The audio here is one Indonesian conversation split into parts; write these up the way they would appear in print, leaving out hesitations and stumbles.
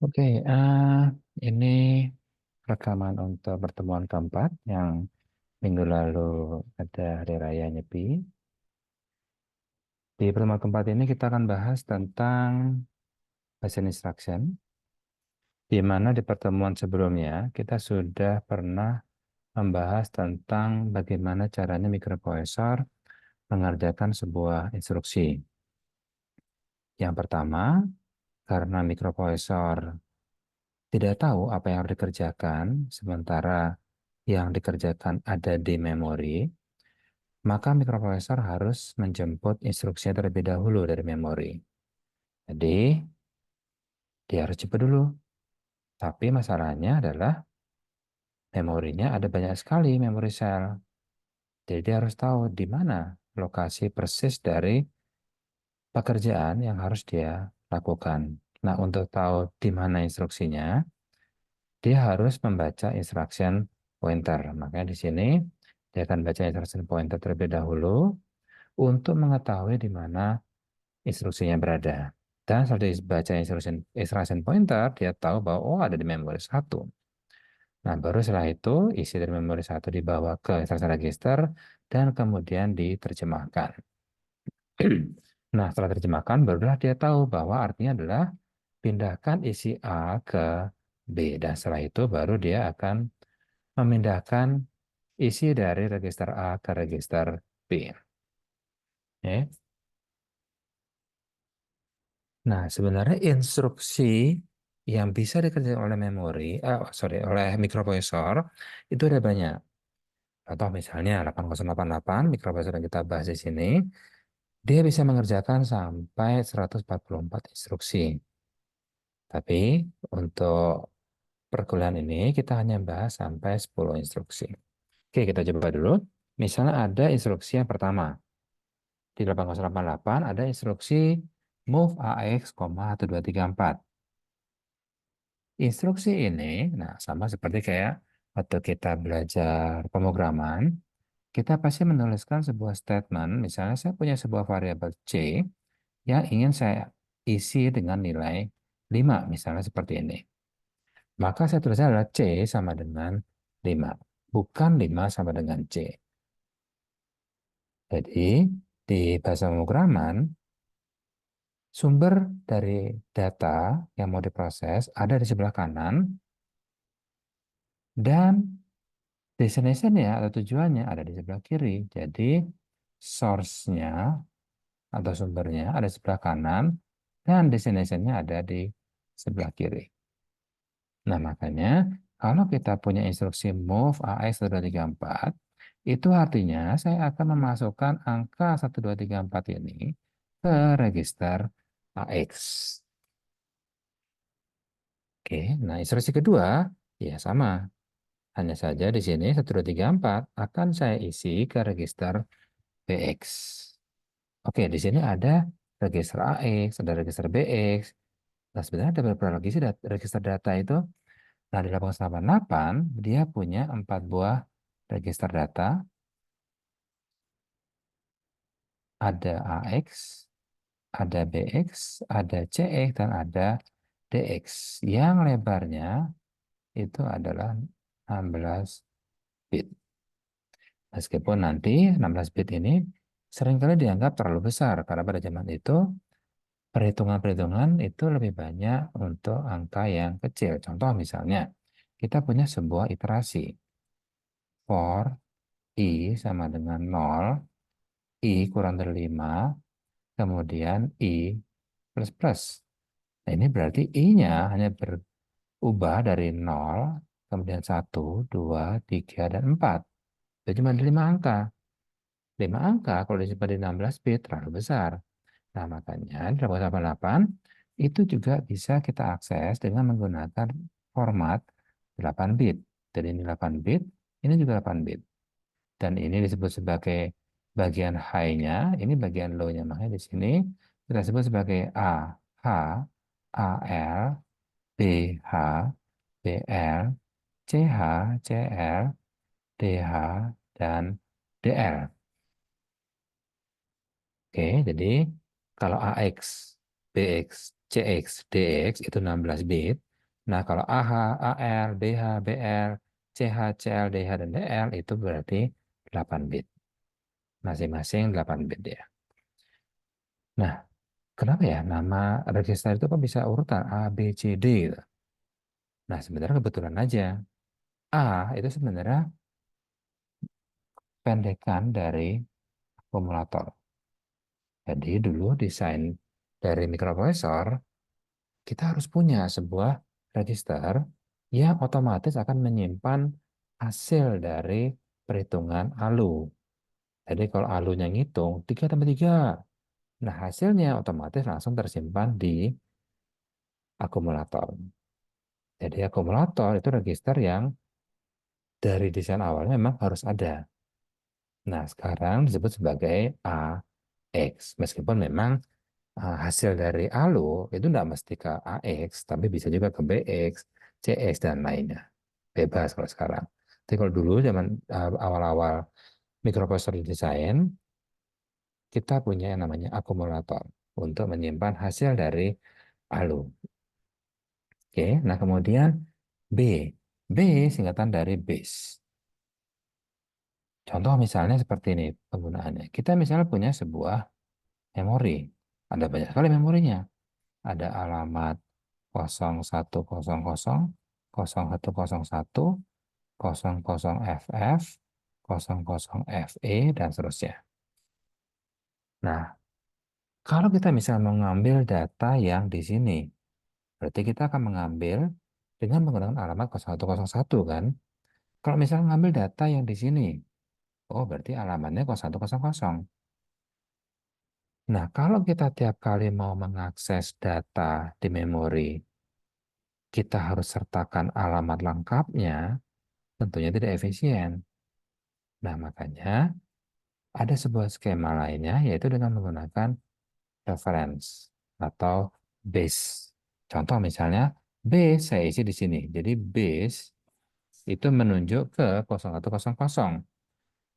Oke, ini rekaman untuk pertemuan keempat yang minggu lalu ada Hari Raya Nyepi. Di pertemuan keempat ini kita akan bahas tentang Basic Instruction, di mana di pertemuan sebelumnya kita sudah pernah membahas tentang bagaimana caranya mikroprosesor mengerjakan sebuah instruksi. Yang pertama, karena mikroprosesor tidak tahu apa yang harus dikerjakan, sementara yang dikerjakan ada di memori, maka mikroprosesor harus menjemput instruksinya terlebih dahulu dari memori. Jadi, dia harus cepat dulu. Tapi masalahnya adalah memorinya ada banyak sekali memori sel. Jadi, dia harus tahu di mana lokasi persis dari pekerjaan yang harus dia lakukan. Nah, untuk tahu di mana instruksinya, dia harus membaca instruction pointer. Makanya di sini dia akan baca instruction pointer terlebih dahulu untuk mengetahui di mana instruksinya berada. Dan setelah dibaca instruction pointer, dia tahu bahwa oh ada di memori satu. Nah, baru setelah itu isi dari memori satu dibawa ke instruction register dan kemudian diterjemahkan. Nah, setelah terjemahkan, barulah dia tahu bahwa artinya adalah pindahkan isi A ke B. Dan setelah itu baru dia akan memindahkan isi dari register A ke register B. Ya. Nah, sebenarnya instruksi yang bisa dikerjakan oleh oleh mikroprosesor itu ada banyak. Contoh misalnya 8088 mikroprosesor yang kita bahas di sini, dia bisa mengerjakan sampai 144 instruksi. Tapi untuk perkuliahan ini kita hanya bahas sampai 10 instruksi. Oke, kita coba dulu. Misalnya ada instruksi yang pertama. Di 8088 ada instruksi move AX, 1234. Instruksi ini, nah sama seperti kayak waktu kita belajar pemrograman, kita pasti menuliskan sebuah statement, misalnya saya punya sebuah variabel C yang ingin saya isi dengan nilai 5, misalnya seperti ini. Maka saya tulisnya adalah C sama dengan 5, bukan 5 sama dengan C. Jadi, di bahasa pemrograman, sumber dari data yang mau diproses ada di sebelah kanan, dan destination-nya atau tujuannya ada di sebelah kiri. Jadi source-nya atau sumbernya ada di sebelah kanan dan destination-nya ada di sebelah kiri. Nah, makanya kalau kita punya instruksi move AX1234, itu artinya saya akan memasukkan angka 1234 ini ke register AX. Oke, nah instruksi kedua ya sama. Hanya saja di sini 1234 akan saya isi ke register BX. Oke, di sini ada register AX, ada register BX. Nah, sebenarnya ada beberapa lagi sih register data itu. Nah, di 888 dia punya 4 buah register data. Ada AX, ada BX, ada CX, dan ada DX. Yang lebarnya itu adalah 16 bit. Meskipun nanti 16 bit ini seringkali dianggap terlalu besar karena pada zaman itu perhitungan-perhitungan itu lebih banyak untuk angka yang kecil. Contoh misalnya, kita punya sebuah iterasi for i sama dengan 0, i kurang dari 5, kemudian i plus plus. Nah, ini berarti i-nya hanya berubah dari 0, kemudian 1, 2, 3, dan 4. Itu cuma ada 5 angka. 5 angka kalau disimpan di 16 bit terlalu besar. Nah, makanya di 888 itu juga bisa kita akses dengan menggunakan format 8 bit. Jadi ini 8 bit, ini juga 8 bit. Dan ini disebut sebagai bagian high-nya, ini bagian low-nya. Makanya di sini kita sebut sebagai A, H, AL, BH, BL, CH, CL, DH, dan DL. Oke, jadi kalau AX, BX, CX, DX itu 16 bit, Nah, kalau AH, AL, BH, BL, CH, CL, DH, dan DL itu berarti 8 bit. Masing-masing 8 bit ya. Nah, kenapa ya nama register itu kok bisa urutan A, B, C, D gitu? Nah, sebenarnya kebetulan aja. A itu sebenarnya pendekan dari akumulator. Jadi dulu desain dari mikroprosesor, kita harus punya sebuah register yang otomatis akan menyimpan hasil dari perhitungan ALU. Jadi kalau ALU-nya ngitung 3 tambah 3, nah hasilnya otomatis langsung tersimpan di akumulator. Jadi akumulator itu register yang dari desain awalnya memang harus ada. Nah, sekarang disebut sebagai AX. Meskipun memang hasil dari ALU itu tidak mesti ke AX, tapi bisa juga ke BX, CX, dan lainnya. Bebas kalau sekarang. Tapi kalau dulu zaman awal-awal mikroprosesor desain, kita punya yang namanya akumulator untuk menyimpan hasil dari ALU. Oke, nah kemudian B. B singkatan dari base. Contoh misalnya seperti ini penggunaannya. Kita misalnya punya sebuah memori. Ada banyak sekali memorinya. Ada alamat 0100, 0101, 00FF, 00FE, dan seterusnya. Nah, kalau kita misalnya mengambil data yang di sini, berarti kita akan mengambil dengan menggunakan alamat 0101 kan? Kalau misalnya mengambil data yang di sini, oh berarti alamatnya 0100. Nah, kalau kita tiap kali mau mengakses data di memori, kita harus sertakan alamat lengkapnya, tentunya tidak efisien. Nah, makanya ada sebuah skema lainnya, yaitu dengan menggunakan reference atau base. Contoh misalnya, base saya isi di sini. Jadi base itu menunjuk ke 0100.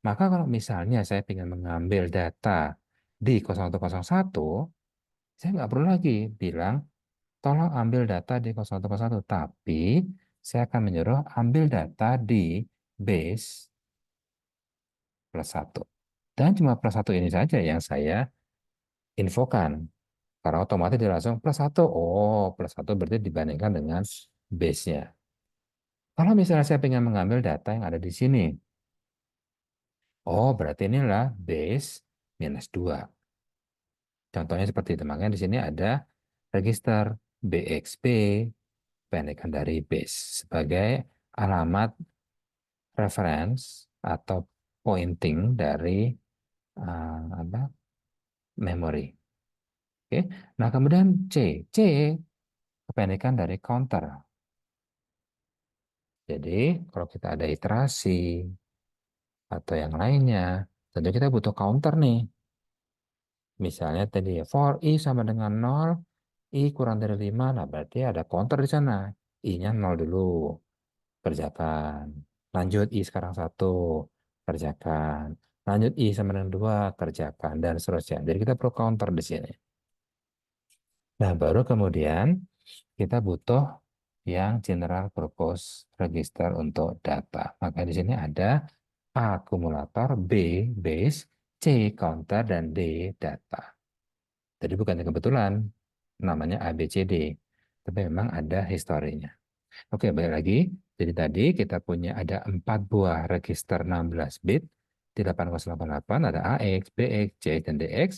Maka kalau misalnya saya ingin mengambil data di 0101, saya nggak perlu lagi bilang, tolong ambil data di 0101. Tapi saya akan menyuruh ambil data di base plus 1. Dan cuma plus 1 ini saja yang saya infokan. Karena otomatis dia langsung plus 1. Oh, plus 1 berarti dibandingkan dengan base-nya. Kalau misalnya saya ingin mengambil data yang ada di sini. Oh, berarti inilah base minus 2. Contohnya seperti itu. Makanya di sini ada register BXB, pendekan dari base, sebagai alamat reference atau pointing dari apa memori. Oke. Nah, kemudian C. C kependekan dari counter. Jadi, kalau kita ada iterasi atau yang lainnya, tentu kita butuh counter nih. Misalnya tadi ya, for I sama dengan 0, I kurang dari 5, nah berarti ada counter di sana. I-nya 0 dulu, kerjakan. Lanjut I sekarang 1, kerjakan. Lanjut I sama dengan 2, kerjakan. Dan seterusnya. Jadi kita perlu counter di sini. Nah, baru kemudian kita butuh yang general purpose register untuk data. Maka di sini ada A akumulator, B base, C counter, dan D data. Jadi bukan kebetulan namanya A, B, C, D. Tapi memang ada historinya. Oke, balik lagi. Jadi tadi kita punya ada 4 buah register 16 bit di 8088, ada AX, BX, CX, dan DX.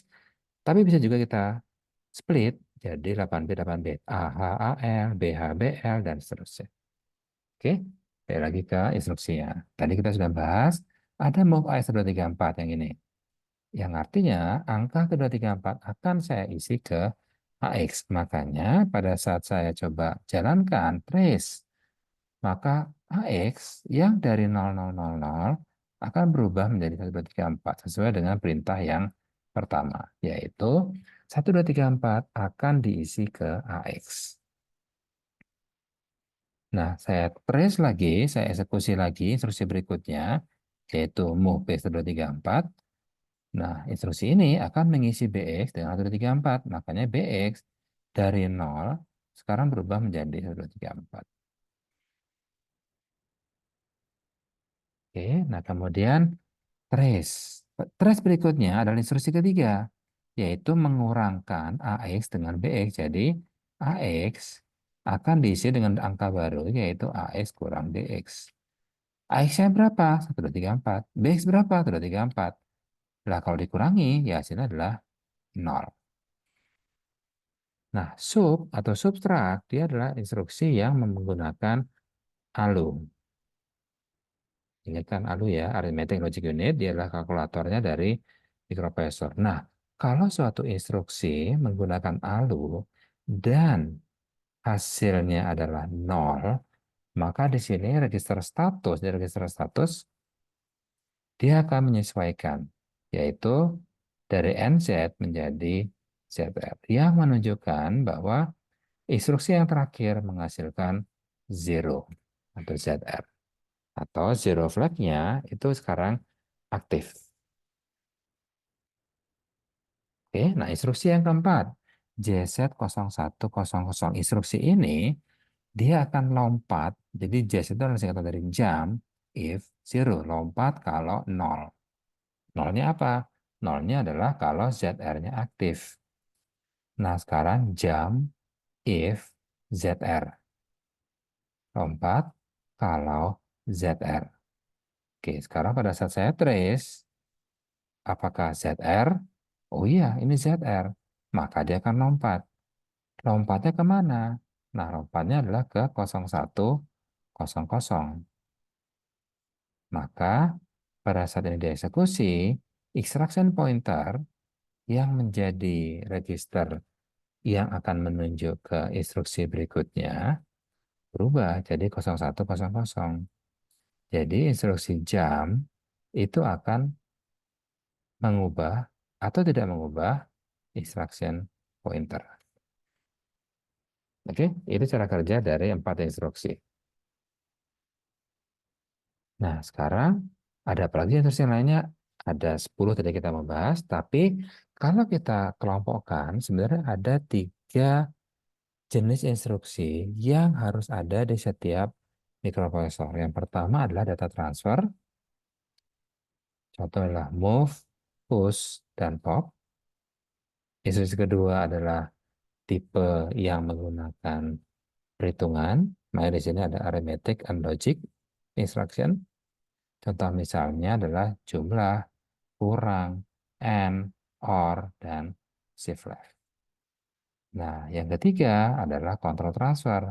Tapi bisa juga kita split jadi 8 bit 8 bit AH, AL, BH, BL, dan seterusnya. Oke, balik lagi ke instruksinya. Tadi kita sudah bahas ada move AS234 yang ini. Yang artinya angka ke-234 akan saya isi ke AX. Makanya pada saat saya coba jalankan trace, maka AX yang dari 0000 akan berubah menjadi 1234 sesuai dengan perintah yang pertama, yaitu 1234 akan diisi ke AX. Nah, saya trace lagi, saya eksekusi lagi instruksi berikutnya, yaitu move B1234. Nah, instruksi ini akan mengisi BX dengan 1, 2, 3, 4. Makanya BX dari 0 sekarang berubah menjadi 1, 2, 3, 4. Oke, nah kemudian trace. Trace berikutnya adalah instruksi ketiga, yaitu mengurangkan AX dengan BX. Jadi AX akan diisi dengan angka baru, yaitu AX kurang BX. AX-nya berapa? 1, 2, 3, 4. BX berapa? 1, 2, 3, 4. Nah, kalau dikurangi, ya hasilnya adalah 0. Nah, sub atau subtrak, dia adalah instruksi yang menggunakan ALU. Ingat kan ALU ya, Arithmetic Logic Unit, dia adalah kalkulatornya dari microprocessor. Nah, kalau suatu instruksi menggunakan ALU dan hasilnya adalah 0, maka di sini di register status, dia akan menyesuaikan, yaitu dari NZ menjadi ZR, yang menunjukkan bahwa instruksi yang terakhir menghasilkan 0 atau ZR. Atau zero flag-nya itu sekarang aktif. Oke, nah instruksi yang keempat, JZ0100. Instruksi ini dia akan lompat, jadi JZ itu adalah singkatan dari jump if zero, lompat kalau 0. Nolnya apa? Nolnya adalah kalau ZR-nya aktif. Nah, sekarang jump if ZR. Lompat kalau ZR. Oke, sekarang pada saat saya trace, apakah ZR? Oh iya, ini ZR. Maka dia akan lompat. Lompatnya kemana? Nah, lompatnya adalah ke 0100. Maka pada saat ini dieksekusi, extraction pointer yang menjadi register yang akan menunjuk ke instruksi berikutnya berubah jadi 0100. Jadi instruksi jump itu akan mengubah atau tidak mengubah instruction pointer. Oke, itu cara kerja dari 4 instruksi. Nah, sekarang ada apa lagi instruksi lainnya? Ada 10 tadi kita membahas, tapi kalau kita kelompokkan, sebenarnya ada 3 jenis instruksi yang harus ada di setiap mikroprosesor. Yang pertama adalah data transfer, contohnya move, push, dan pop. Instruksi kedua adalah tipe yang menggunakan perhitungan. Maka di sini ada arithmetic and logic instruction. Contoh misalnya adalah jumlah, kurang, and, or, dan shift left. Nah, yang ketiga adalah control transfer.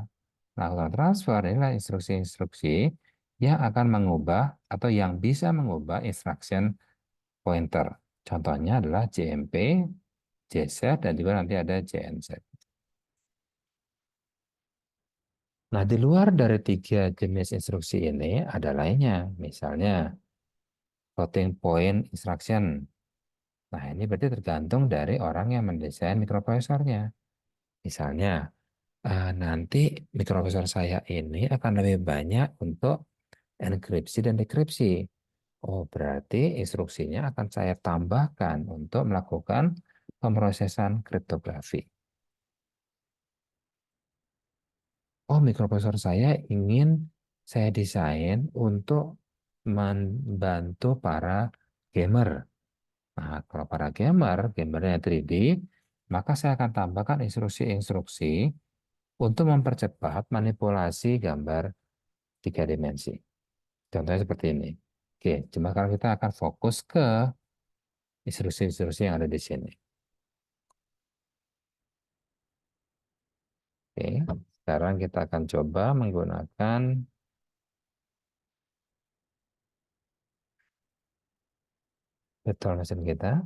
Nah, control transfer adalah instruksi-instruksi yang akan mengubah atau yang bisa mengubah instruction pointer. Contohnya adalah JMP, JZ, dan juga nanti ada JNZ. Nah, di luar dari 3 jenis instruksi ini ada lainnya. Misalnya, floating point instruction. Nah, ini berarti tergantung dari orang yang mendesain mikroprosesornya. Misalnya, nanti mikroprosesor saya ini akan lebih banyak untuk enkripsi dan dekripsi. Oh, berarti instruksinya akan saya tambahkan untuk melakukan pemrosesan kriptografi. Oh, mikroprosesor saya ingin saya desain untuk membantu para gamer. Nah, kalau para gamernya 3D, maka saya akan tambahkan instruksi-instruksi untuk mempercepat manipulasi gambar 3 dimensi. Contohnya seperti ini. Oke, cuma kalau kita akan fokus ke instruksi-instruksi yang ada di sini. Oke, sekarang kita akan coba menggunakan virtual machine kita.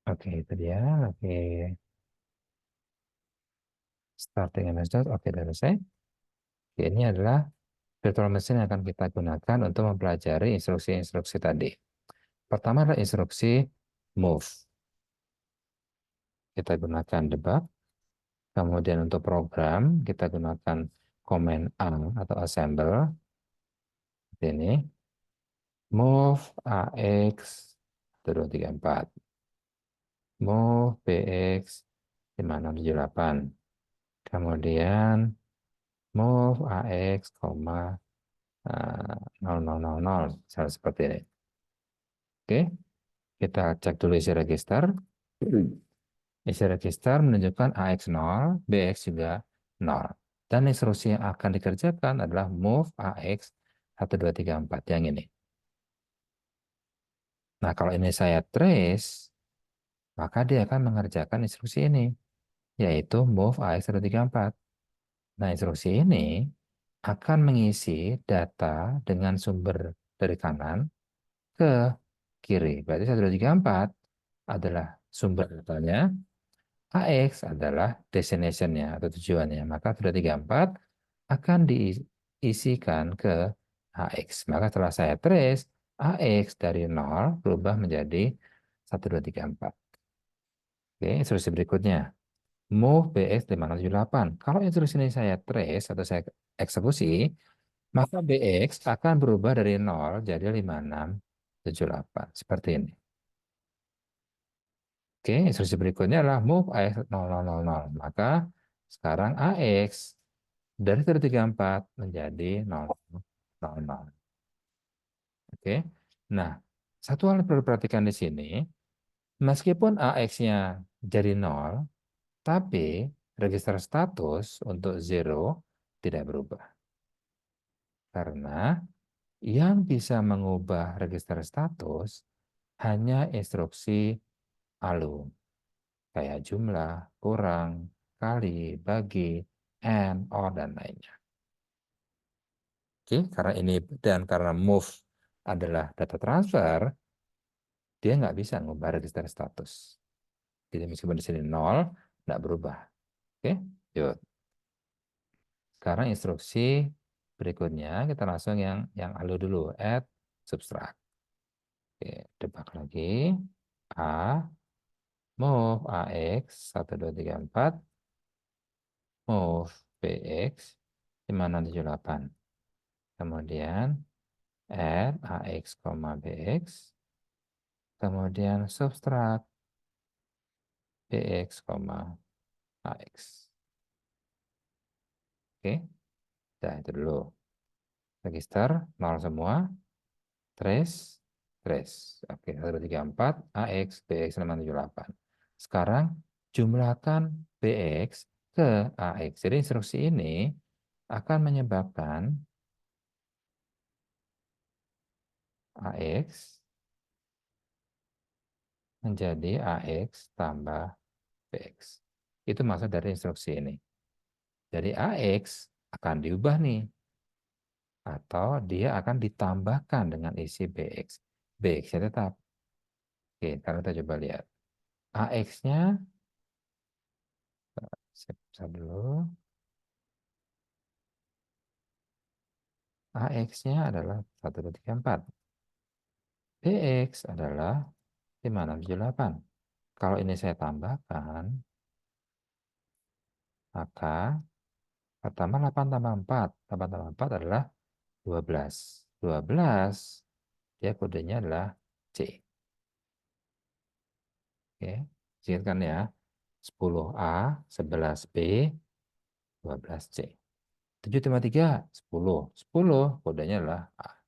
Oke, itu dia. Oke, starting and start. Oke, sudah selesai. Oke, ini adalah virtual machine yang akan kita gunakan untuk mempelajari instruksi-instruksi tadi. Pertama adalah instruksi move. Kita gunakan debug. Kemudian untuk program, kita gunakan command A atau assemble. Seperti ini. Move AX 1234. Move BX 5678. Kemudian move AX, 0000. Misalnya seperti ini. Oke, kita cek dulu isi register. Isi register menunjukkan AX 0, BX juga 0. Dan instruksi yang akan dikerjakan adalah move AX 1234 yang ini. Nah, kalau ini saya trace, maka dia akan mengerjakan instruksi ini, yaitu move AX 134. Nah, instruksi ini akan mengisi data dengan sumber dari kanan ke kiri. Berarti 1234 adalah sumber datanya, AX adalah destination-nya atau tujuannya. Maka 1234 akan diisikan ke AX. Maka setelah saya trace, AX dari 0 berubah menjadi 1234. Oke, instruksi berikutnya. Move BX 578. Kalau instruksi ini saya trace atau saya eksekusi, maka BX akan berubah dari 0 jadi 5678. Seperti ini. Oke, instruksi berikutnya adalah move AX 0000. Maka sekarang AX dari 134 menjadi 0000. Oke. Nah, satu hal yang perlu perhatikan di sini, meskipun AX-nya jadi 0, tapi register status untuk zero tidak berubah. Karena yang bisa mengubah register status hanya instruksi ALU, kayak jumlah, kurang, kali, bagi, and, or, dan lainnya. Oke, karena ini dan karena move adalah data transfer, dia nggak bisa mengubah register status. Jadi meskipun di sini 0, nggak berubah. Oke, yuk. Sekarang instruksi berikutnya kita langsung yang ALU dulu, add subtract. Oke, debug lagi. A, move AX 1234, move BX 5678. Kemudian add AX, BX. Kemudian subtract BX, AX. Oke, nah itu dulu. Register 0 semua. Trace, trace. Oke, 134 AX, BX 678. Sekarang jumlahkan BX ke AX. Jadi instruksi ini akan menyebabkan AX menjadi AX tambah BX. Itu maksud dari instruksi ini. Jadi AX akan diubah nih. Atau dia akan ditambahkan dengan isi BX. BX-nya tetap. Oke, sekarang kita coba lihat. AX-nya, saya dulu. AX-nya adalah 1234. BX adalah 5678. Kalau ini saya tambahkan, maka pertama 8 tambah 4. 8 tambah 4 adalah 12. 12, dia kodenya adalah C. Oke, ingatkan ya. 10A, 11B, 12C. 7 tambah 3, 10. 10, kodenya adalah A.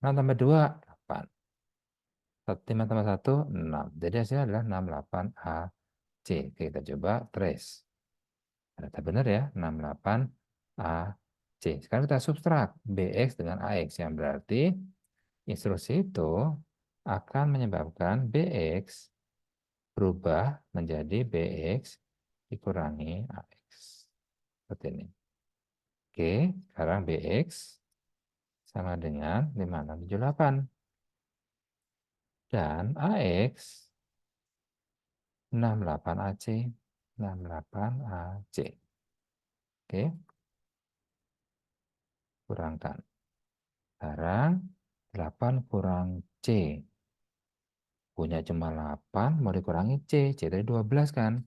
6 tambah 2, 8. 5 tambah 1, 6. Jadi hasilnya adalah 68AC. Oke, kita coba trace. Ternyata benar ya, 68AC. Sekarang kita subtrak BX dengan AX, yang berarti instruksi itu akan menyebabkan BX berubah menjadi BX dikurangi AX. Seperti ini. Oke, sekarang BX sama dengan 5678. Dan AX 68AC. 68AC. Oke, kurangkan. Sekarang 8 kurang C. Punya cuma 8, mau dikurangi C. C dari 12 kan.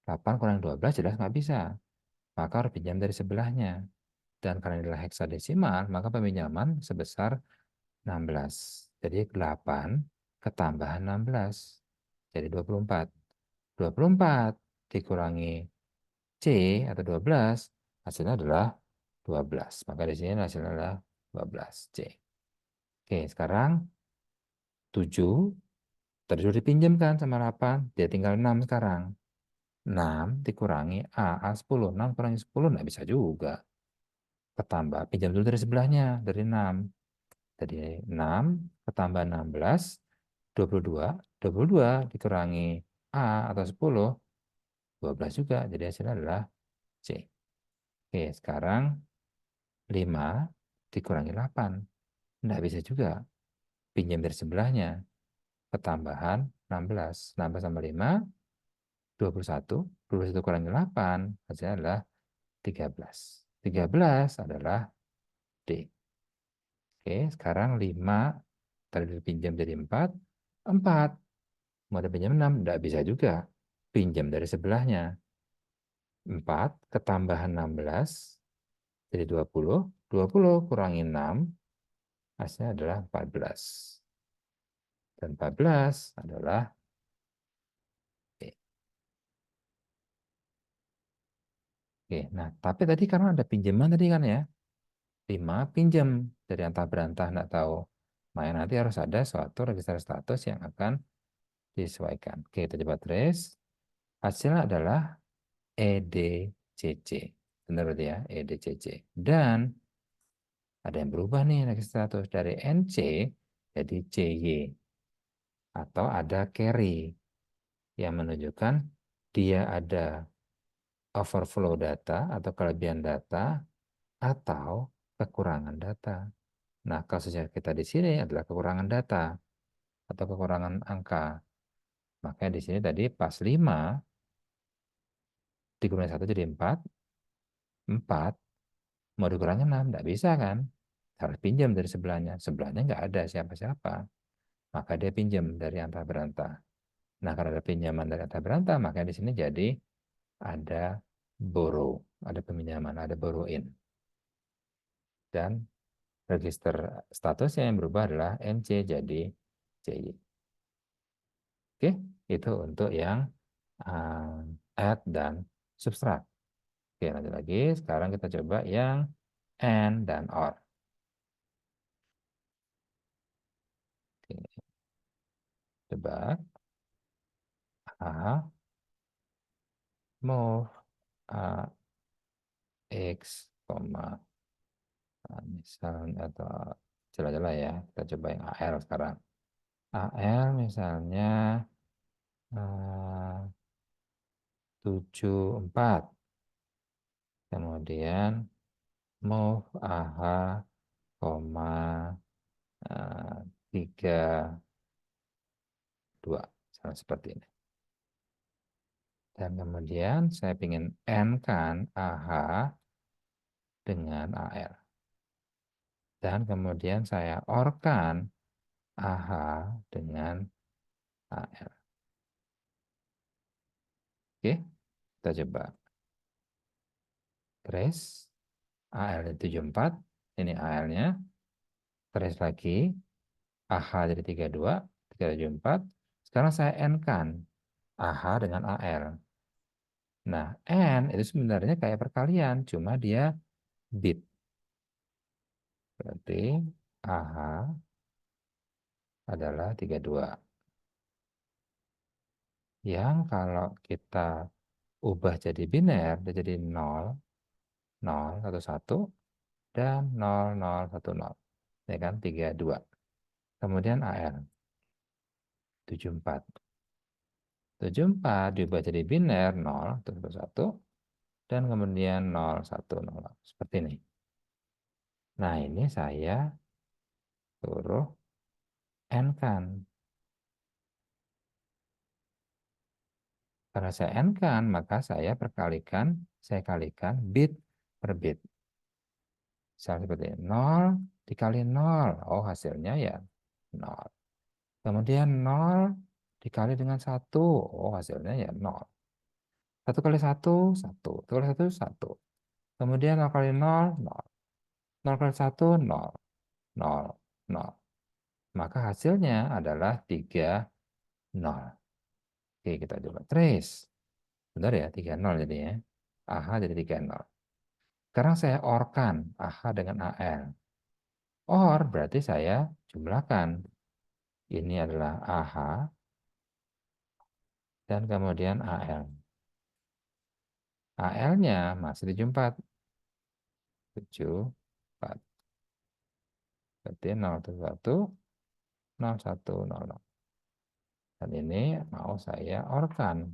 8 kurang 12 jelas nggak bisa. Maka harus pinjam dari sebelahnya. Dan karena nilai heksadesimal, maka peminjaman sebesar 16. Jadi 8 ketambahan 16. Jadi 24. 24 dikurangi C atau 12, hasilnya adalah 12. Maka di sini hasilnya adalah 12 C. Oke, sekarang 7 tadi sudah dipinjamkan sama 8, dia tinggal 6 sekarang. 6 dikurangi A 10. 6 kurangi 10 nggak bisa juga. Ketambah, pinjam dulu dari sebelahnya, dari 6. Jadi 6 ketambah 16, 22. 22 dikurangi A atau 10, 12 juga. Jadi hasilnya adalah C. Oke, sekarang 5 dikurangi 8. Nggak bisa juga. Pinjam dari sebelahnya. Ketambahan 16. 16 tambah 5, 21. 21 kurangi 8. Hasilnya adalah 13. 13 adalah D. Oke, sekarang 5 tadi dipinjam jadi 4. 4 mau dipinjam 6. Nggak bisa juga. Pinjam dari sebelahnya. 4 ketambahan 16 jadi 20. 20 kurangi 6 hasilnya adalah 14. Dan 14 adalah E. Oke, nah tapi tadi karena ada pinjaman tadi kan ya, 5 pinjam dari antah berantah nggak tahu. Makanya nanti harus ada suatu register status yang akan disesuaikan. Oke, kita coba trace. Hasilnya adalah EDCC. Benar berarti ya, EDCC. Dan ada yang berubah nih register status dari NC jadi CY. Atau ada carry yang menunjukkan dia ada overflow data atau kelebihan data atau kekurangan data. Nah, kasusnya kita di sini adalah kekurangan data atau kekurangan angka. Makanya di sini tadi pas 5 dikurangi 1 jadi 4, 4 mau dikurangi 6, enggak bisa kan? Harus pinjam dari sebelahnya. Sebelahnya nggak ada siapa-siapa. Maka dia pinjam dari antah berantah. Nah, karena ada pinjaman dari antah berantah, maka di sini jadi ada borrow, ada peminjaman, ada borrow in. Dan register statusnya yang berubah adalah NC jadi CY. Oke, itu untuk yang add dan subtract. Oke, lanjut lagi. Sekarang kita coba yang AND dan OR. Oke, coba A move A X, misalnya atau jelas-jelas ya. Kita coba yang AL sekarang. AL misalnya 74. Kemudian move AH, koma 32. Misalnya seperti ini. Dan kemudian saya ingin N kan AH dengan AL. Dan kemudian saya OR-kan AH dengan AL. Oke, kita coba. Trace AL 74, ini AL-nya. Trace lagi, AH jadi 32, 374. Sekarang saya N-kan AH dengan AL. Nah, N itu sebenarnya kayak perkalian, cuma dia bit. Berarti AH adalah 32. Yang kalau kita ubah jadi biner, dia jadi 0, 0, 1, 1, dan 0, 0, 1, 0. Ya kan, 32. Kemudian AR, 74. 74 diubah jadi biner, 0, 1, 1, dan kemudian 0, 1, 0. Seperti ini. Nah, ini saya suruh N-kan. Karena saya N-kan, maka saya perkalikan, saya kalikan bit per bit. Misalnya seperti ini. 0 dikali 0. Oh, hasilnya ya 0. Kemudian 0 dikali dengan 1. Oh, hasilnya ya 0. 1 kali 1, 1. 1 kali 1, 1. Kemudian 0 kali 0, 0. 0 kali 1, 0. 0, 0. Maka hasilnya adalah 3, 0. Oke, kita coba trace. Benar ya, 3, 0 jadinya. AH jadi 3, 0. Sekarang saya OR-kan AH dengan AL. OR berarti saya jumlahkan. Ini adalah AH dan kemudian AL. AL-nya masih 74. 74. Berarti 0,1, 01, 00. Dan ini mau saya OR-kan.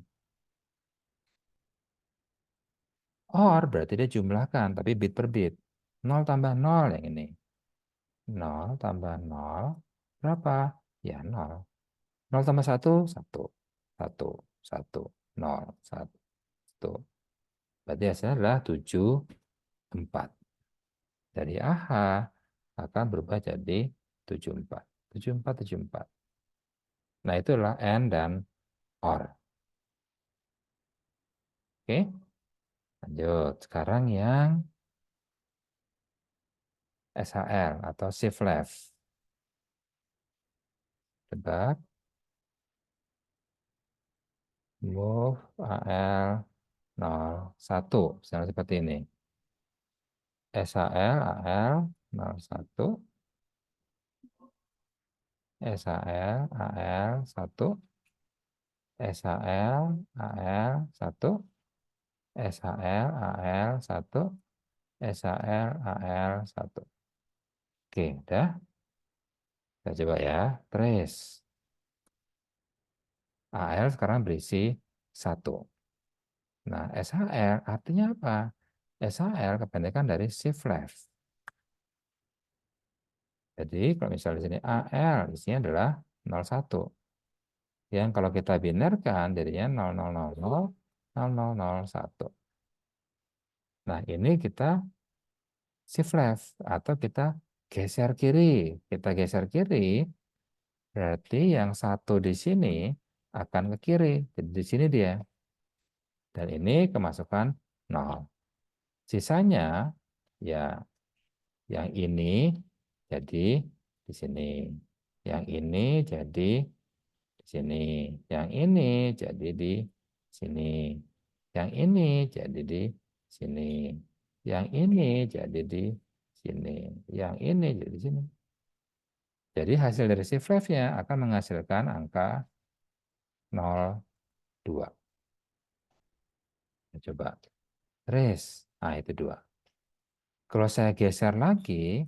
OR berarti dia jumlahkan, tapi bit per bit. 0 tambah 0 yang ini. 0 tambah 0, berapa? Ya 0. 0 tambah 1, 1. 1, 1, 0, 1. Berarti hasilnya adalah 7, 4. Dari AH akan berubah jadi 74. 74, 74. Nah, itulah AND dan OR. Oke, lanjut. Sekarang yang SHL atau shift left. Tebak. Move AL 01. Misalnya seperti ini. SHL AL 01. SHL AL 1. SHL AL 1. SHL AL 1. SHL AL 1. Oke, udah. Kita coba ya. Trace. AL sekarang berisi 1. Nah, SHL artinya apa? SHL kependekan dari shift left. Jadi kalau misalnya di sini AL, di sini adalah 01. Yang kalau kita binarkan jadinya 00000001. Nah, ini kita shift left atau kita geser kiri. Kita geser kiri, berarti yang 1 di sini akan ke kiri. Jadi di sini dia. Dan ini kemasukan 0. Sisanya ya yang ini jadi di sini. Yang ini jadi di sini. Yang ini jadi di sini. Yang ini jadi di sini. Yang ini jadi di sini. Yang ini jadi di sini. Jadi hasil dari shift left-nya akan menghasilkan angka 02. Coba trace. Nah, itu 2. Kalau saya geser lagi,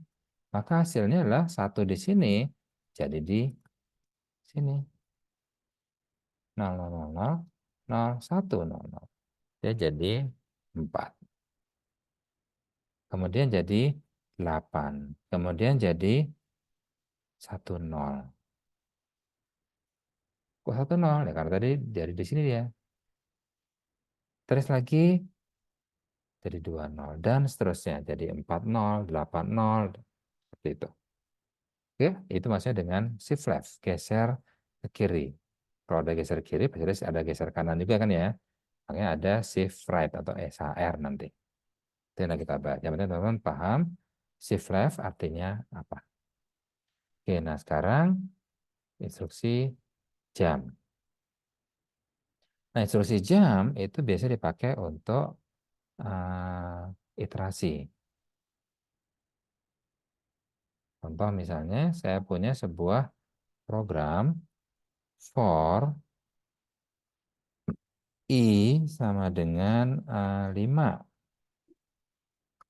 maka hasilnya adalah 1 di sini jadi di sini. 00000100. Dia jadi 4. Kemudian jadi 8. Kemudian jadi 10. Kok 10? Ya karena tadi dari di sini dia. Terus lagi jadi 20 dan seterusnya. Jadi 40, 80 seperti itu. Oke, itu maksudnya dengan shift left, geser ke kiri. Kalau ada geser kiri, pasti ada geser kanan juga kan ya. Makanya ada shift right atau SHR nanti. Itu yang kita bahas. Yang penting teman-teman paham shift left artinya apa. Oke, nah sekarang instruksi jam. Nah, instruksi jam itu biasa dipakai untuk iterasi. Contoh misalnya saya punya sebuah program for I sama dengan 5.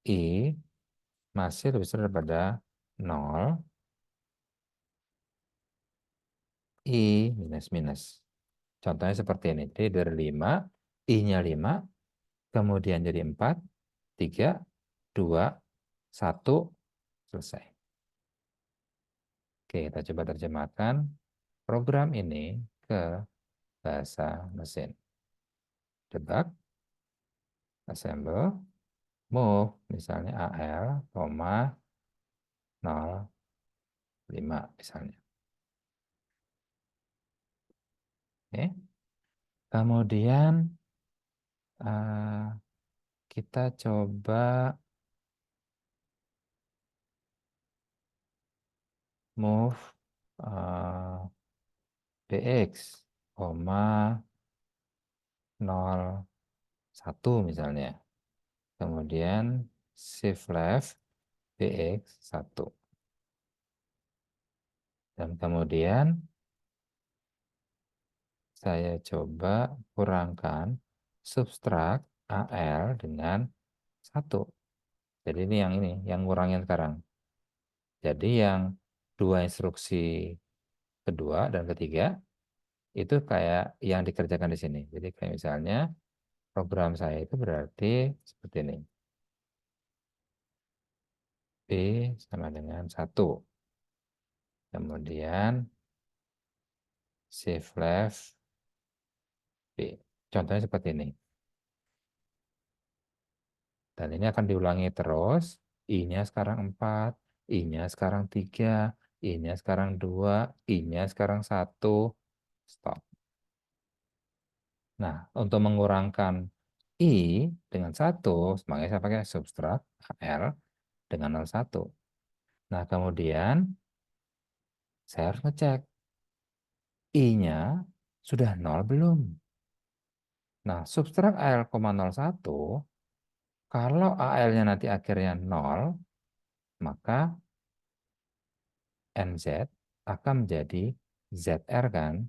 I masih lebih besar daripada 0. I minus minus. Contohnya seperti ini. Jadi dari 5, I-nya 5, kemudian jadi 4, 3, 2, 1, selesai. Oke, kita coba terjemahkan program ini ke bahasa mesin. Debug, assemble, move, misalnya AL, 0,5 misalnya. Oke. Kemudian eh, kita coba move bx, koma 01 misalnya. Kemudian shift left bx 1. Dan kemudian saya coba kurangkan subtrak AL dengan 1. Jadi ini yang ngurangin sekarang. Jadi yang dua instruksi kedua dan ketiga itu kayak yang dikerjakan di sini. Jadi kayak misalnya program saya itu berarti seperti ini. B sama dengan 1. Kemudian shift left B. Contohnya seperti ini. Dan ini akan diulangi terus. I-nya sekarang 4, I-nya sekarang 3, I-nya sekarang 2, I-nya sekarang 1. Stop. Nah, untuk mengurangkan I dengan 1, makanya saya pakai subtrak L dengan 01. Nah, kemudian saya harus ngecek I-nya sudah 0 belum. Nah, subtrak L,01, kalau AL-nya nanti akhirnya 0, maka NZ akan menjadi ZR kan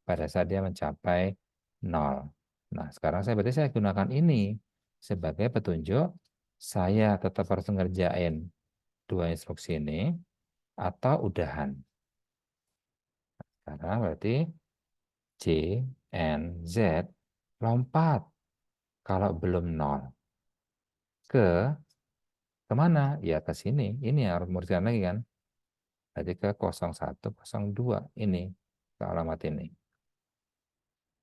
pada saat dia mencapai 0. Nah, sekarang berarti saya gunakan ini sebagai petunjuk saya tetap harus ngerjain dua instruksi ini atau udahan. Sekarang berarti C, N, Z lompat kalau belum 0. Ke kemana? Ya ke sini. Ini harus muruskan lagi kan. Berarti ke 01, 02 ini. Ke alamat ini.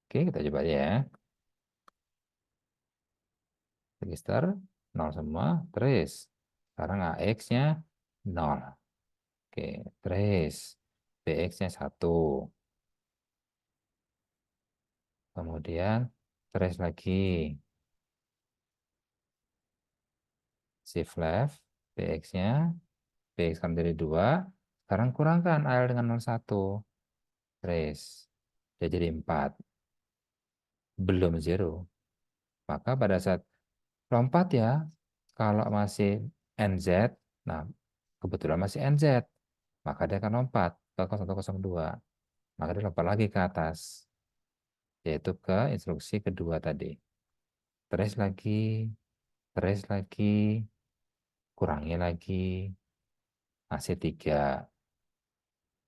Oke, kita coba ya. Register 0 semua, trace. Sekarang AX-nya 0. Oke, trace. BX-nya 1. Kemudian trace lagi. Shift left. BX-nya. BX kan dari 2. Sekarang kurangkan AL dengan 01. Trace. Dia jadi 4. Belum 0. Maka pada saat lompat ya, kalau masih NZ, nah kebetulan masih NZ, maka dia akan lompat ke 0102. Maka dia lompat lagi ke atas, yaitu ke instruksi kedua tadi. Trace lagi, trace lagi, kurangi lagi, masih 3.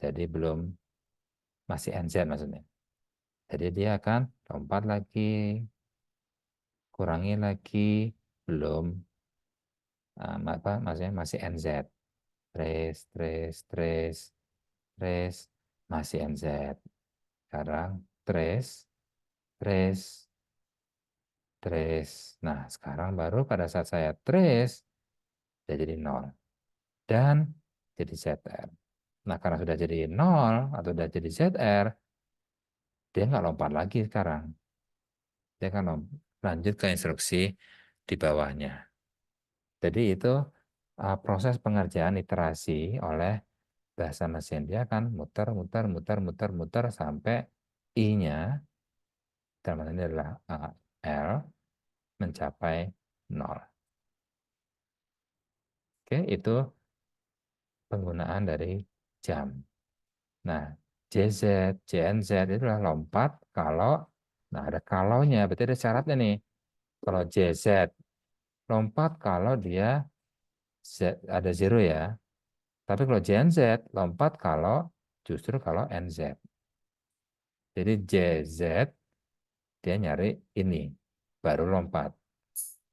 Jadi belum, masih NZ maksudnya. Jadi dia akan lompat lagi, kurangi lagi, belum, apa, maksudnya masih NZ. Trace, trace, trace, trace, masih NZ. Sekarang trace, trace, trace. Nah, sekarang baru pada saat saya trace, dia jadi 0. Dan jadi ZR. Nah, karena sudah jadi 0 atau sudah jadi ZR, dia nggak lompat lagi sekarang. Dia akan lanjut ke instruksi di bawahnya. Jadi itu proses pengerjaan iterasi oleh bahasa mesin. Dia akan muter, muter, muter, muter, muter sampai I-nya, dalam hal ini adalah L, mencapai 0. Oke, itu penggunaan dari jam. Nah, JZ, JNZ itu adalah lompat kalau, nah ada kalaunya, berarti ada syaratnya nih. Kalau JZ lompat kalau dia Z, ada zero ya. Tapi kalau JNZ lompat kalau justru kalau NZ. Jadi JZ dia nyari ini, baru lompat.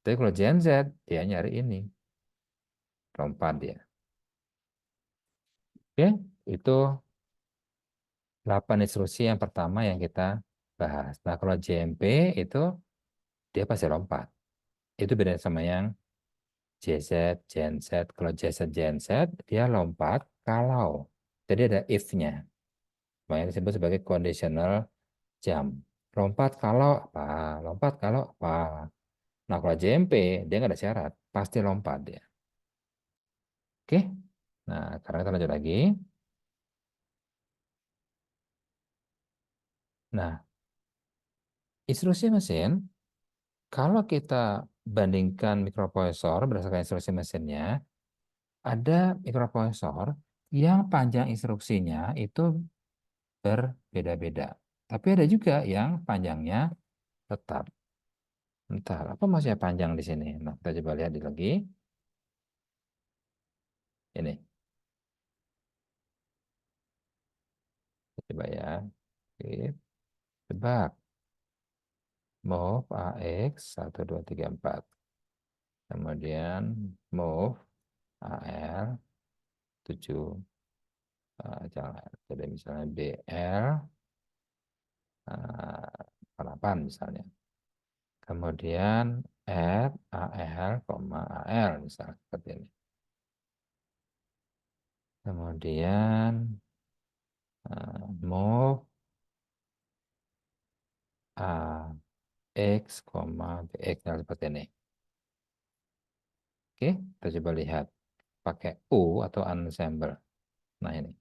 Tapi kalau JNZ dia nyari ini, lompat dia. Oke, itu 8 instruksi yang pertama yang kita bahas. Nah, kalau JMP itu dia pasti lompat. Itu beda sama yang JZ, JNZ. Kalau JZ, JNZ dia lompat kalau. Jadi ada if-nya. Makanya disebut sebagai conditional jump. Lompat kalau apa? Lompat kalau apa? Nah, kalau JMP, dia nggak ada syarat. Pasti lompat dia. Oke? Nah, sekarang kita lanjut lagi. Nah, instruksi mesin, kalau kita bandingkan mikroprosesor berdasarkan instruksi mesinnya, ada mikroprosesor yang panjang instruksinya itu berbeda-beda. Tapi ada juga yang panjangnya tetap. Entar, apa maksudnya panjang di sini? Nah, kita coba lihat lagi. Ini, coba ya. Oke, tebak. Move AX 1234. Kemudian move AL 7. Jangan. Jadi misalnya BL 8 misalnya. Kemudian add AL, AL misalnya seperti ini. Kemudian move AX, BX seperti ini. Oke, kita coba lihat pakai U atau ensemble. Nah ini.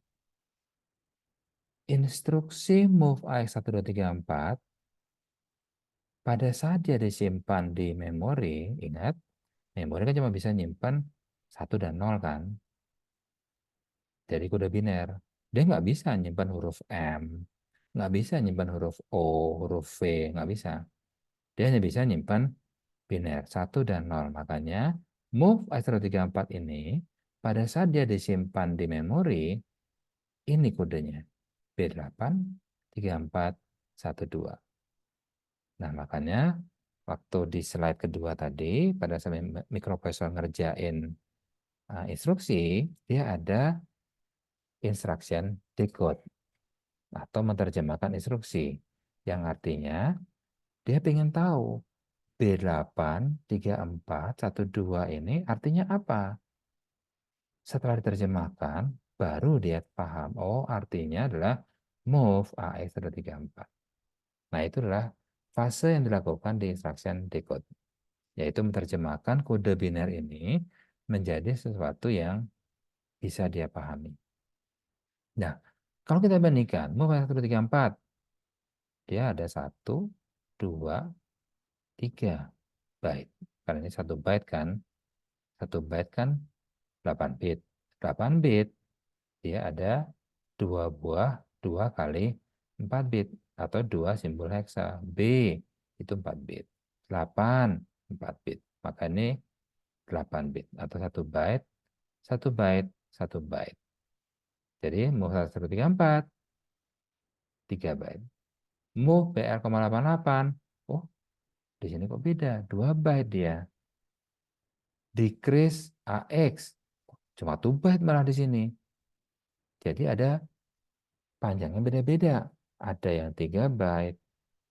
Instruksi move AX 1234 pada saat dia disimpan di memori, ingat, memori kan cuma bisa nyimpan 1 dan 0 kan, dari kode biner. Dia nggak bisa nyimpan huruf M, nggak bisa nyimpan huruf O, huruf V, nggak bisa. Dia hanya bisa nyimpan biner 1 dan 0. Makanya move AX334 ini pada saat dia disimpan di memori, ini kodenya B83412. Nah, makanya waktu di slide kedua tadi, pada saat mikroprosesor ngerjain instruksi, dia ada instruction decode atau menerjemahkan instruksi. Yang artinya, dia ingin tahu B83412 ini artinya apa. Setelah diterjemahkan, baru dia paham, oh artinya adalah move AX134. Nah, itulah fase yang dilakukan di instruction decode, yaitu menerjemahkan kode biner ini menjadi sesuatu yang bisa dia pahami. Nah, kalau kita bandingkan, move 134, dia ada 1, 2, 3 byte. Karena ini 1 byte kan, 1 byte kan 8 bit. 8 bit, dia ada 2 buah, 2 kali 4 bit, atau 2 simbol heksa. B, itu 4 bit. 8, 4 bit. Maka ini 8 bit, atau 1 byte, 1 byte, 1 byte. Jadi move 134, 3 byte. Move BL,88. Oh, di sini kok beda? 2 byte dia. Decrease AX. Cuma 2 byte malah di sini. Jadi ada panjangnya beda-beda. Ada yang 3 byte,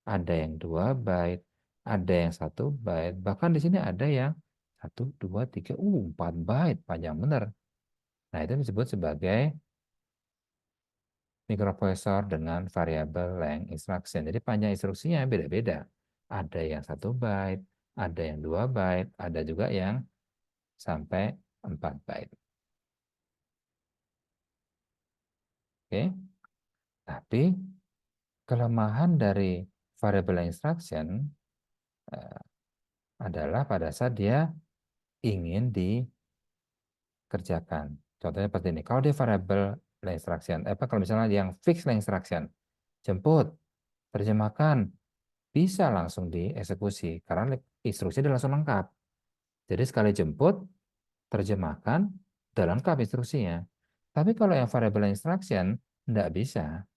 ada yang 2 byte, ada yang 1 byte. Bahkan di sini ada yang 1, 2, 3, 4 byte. Panjang benar. Nah, itu disebut sebagai mikroprosesor dengan variabel length instruction. Jadi panjang instruksinya beda-beda. Ada yang 1 byte, ada yang 2 byte, ada juga yang sampai 4 byte. Oke, tapi kelemahan dari variabel instruction eh, adalah pada saat dia ingin dikerjakan. Contohnya seperti ini. Kalau dia variabel instruction, kalau misalnya yang fixed instruction, jemput, terjemahkan, bisa langsung dieksekusi karena instruksi sudah langsung lengkap. Jadi sekali jemput, terjemahkan, sudah lengkap instruksinya. Tapi kalau yang variable instruction, tidak bisa.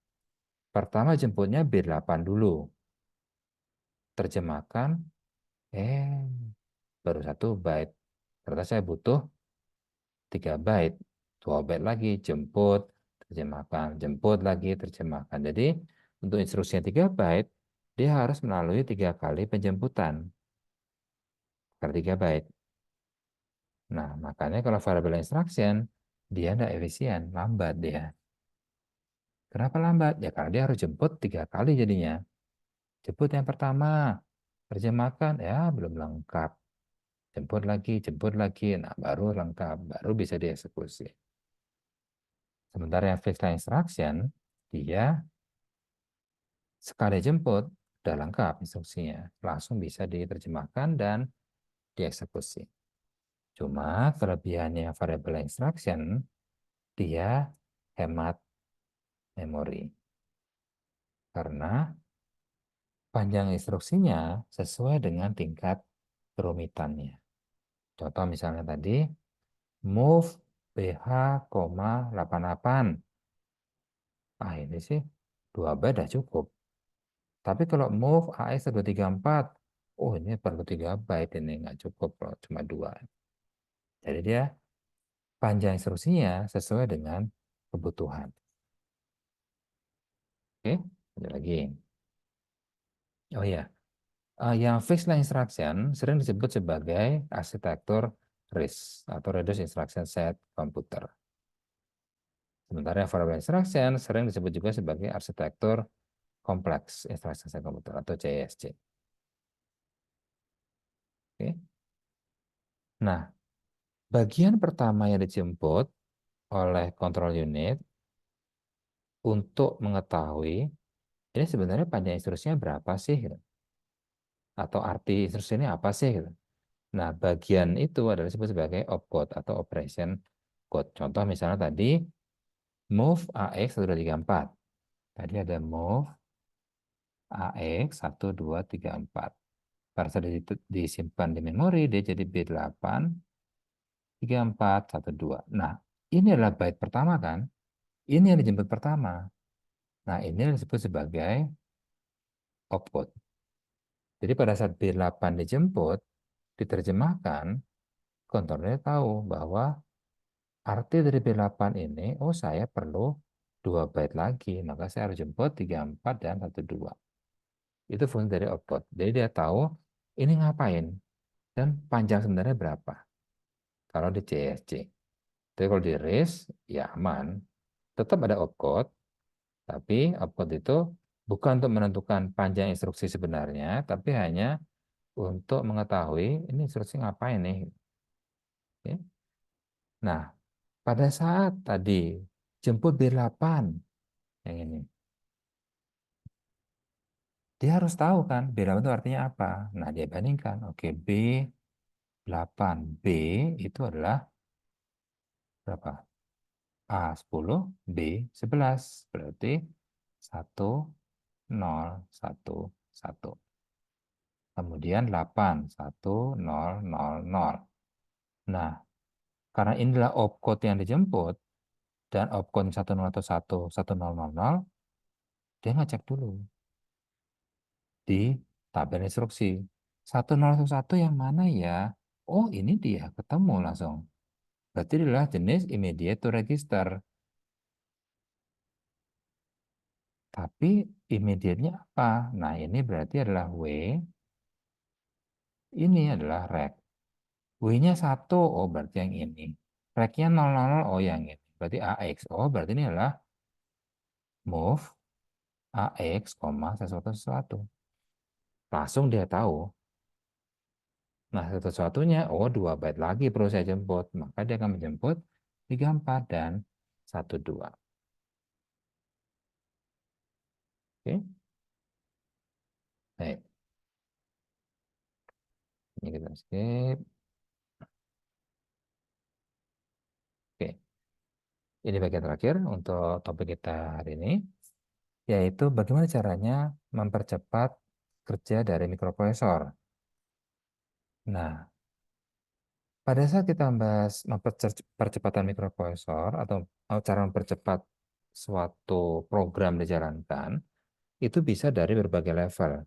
Pertama jemputnya B8 dulu. Terjemahkan, eh baru 1 byte. Ternyata saya butuh 3 byte. 2 byte lagi, jemput, terjemahkan. Jemput lagi, terjemahkan. Jadi untuk instruksinya 3 byte, dia harus melalui 3 kali penjemputan per 3 byte. Nah, makanya kalau variable instruction, dia tidak efisien, lambat dia. Kenapa lambat? Ya karena dia harus jemput 3 kali jadinya. Jemput yang pertama, terjemahkan, ya belum lengkap. Jemput lagi, nah baru lengkap, baru bisa dieksekusi. Sementara yang fixed line instruction, dia sekali jemput, udah lengkap instruksinya. Langsung bisa diterjemahkan dan dieksekusi. Cuma kelebihannya variable instruction, dia hemat memori. Karena panjang instruksinya sesuai dengan tingkat kerumitannya. Contoh misalnya tadi, move BH,88. Ah ini sih 2 byte dah cukup. Tapi kalau move AX234, oh ini perlu 3 byte, ini nggak cukup loh, cuma 2. Jadi dia panjang instruksinya sesuai dengan kebutuhan. Oke, ada lagi. Oh ya, yang fixed line instruction sering disebut sebagai arsitektur RISC atau Reduced Instruction Set Computer. Sementara yang variable instruction sering disebut juga sebagai arsitektur Complex Instruction Set Computer atau CISC. Oke. Nah, bagian pertama yang dijemput oleh control unit untuk mengetahui ini sebenarnya panjang instruksinya berapa sih, gitu. Atau arti instruksi ini apa sih, gitu. Nah, bagian itu adalah disebut sebagai opcode atau operation code. Contoh misalnya tadi move AX1234. Tadi ada move AX1234. Pada saat disimpan di memori, dia jadi B8 3412. Nah, ini adalah byte pertama kan? Ini yang dijemput pertama. Nah, ini yang disebut sebagai opcode. Jadi pada saat B8 dijemput, diterjemahkan, kontrolnya tahu bahwa arti dari B8 ini, oh saya perlu 2 byte lagi, maka saya harus jemput 34 dan 12. Itu fungsi dari opcode. Jadi dia tahu ini ngapain dan panjang sebenarnya berapa. Kalau di CSC. Tapi kalau di RISC, ya aman. Tetap ada opcode, tapi opcode itu bukan untuk menentukan panjang instruksi sebenarnya, tapi hanya untuk mengetahui ini instruksi ngapain nih. Oke. Nah, pada saat tadi jemput B8 yang ini, dia harus tahu kan B8 itu artinya apa. Nah, dia bandingkan. Oke, B8. B itu adalah berapa? A10, B11. Berarti 1, 0, 1, 1. Kemudian 8, 1, 0, 0, 0. Nah, karena inilah opcode yang dijemput, dan opcode 10 atau 1, 1000, dia ngecek dulu di tabel instruksi. 1001 yang mana ya? Oh, ini dia, ketemu langsung. Berarti adalah jenis immediate to register. Tapi immediate-nya apa? Nah, ini berarti adalah W, ini adalah rec. W-nya 1, oh berarti yang ini. Rec-nya 000, oh yang ini. Berarti AX. Oh, berarti ini adalah move AX, sesuatu-sesuatu. Langsung dia tahu. Nah, sesuatunya, oh 2 byte lagi perlu saya jemput. Maka dia akan menjemput 34 dan 12. Oke, baik. Ini kita skip. Oke, ini bagian terakhir untuk topik kita hari ini, yaitu bagaimana caranya mempercepat kerja dari mikroprosesor. Nah, pada saat kita membahas percepatan mikroprosesor atau cara mempercepat suatu program dijalankan, itu bisa dari berbagai level.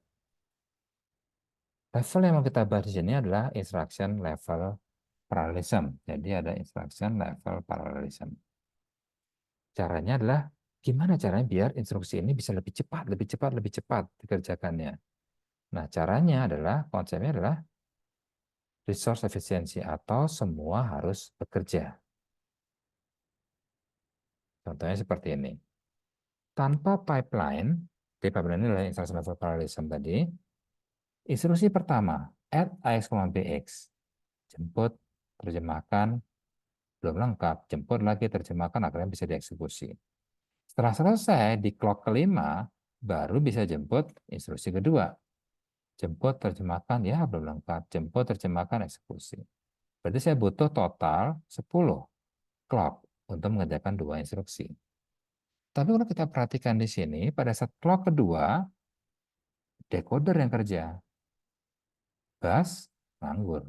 Level yang mau kita bahas di sini adalah instruction level parallelism. Jadi ada instruction level parallelism. Caranya adalah gimana caranya biar instruksi ini bisa lebih cepat, lebih cepat, lebih cepat dikerjakannya. Nah, caranya adalah, konsepnya adalah resource efficiency atau semua harus bekerja. Contohnya seperti ini. Tanpa pipeline, Di pipeline ini adalah instruction level parallelism tadi. Instruksi pertama, add AX, BX. Jemput, terjemahkan, belum lengkap. Jemput lagi, terjemahkan, akhirnya bisa dieksekusi. Setelah selesai, di clock kelima, baru bisa jemput instruksi kedua. Jemput, terjemahkan, ya belum lengkap. Jemput, terjemahkan, eksekusi. Berarti saya butuh total 10 clock untuk mengerjakan dua instruksi. Tapi kalau kita perhatikan di sini, pada saat clock kedua, decoder yang kerja. Bus nganggur.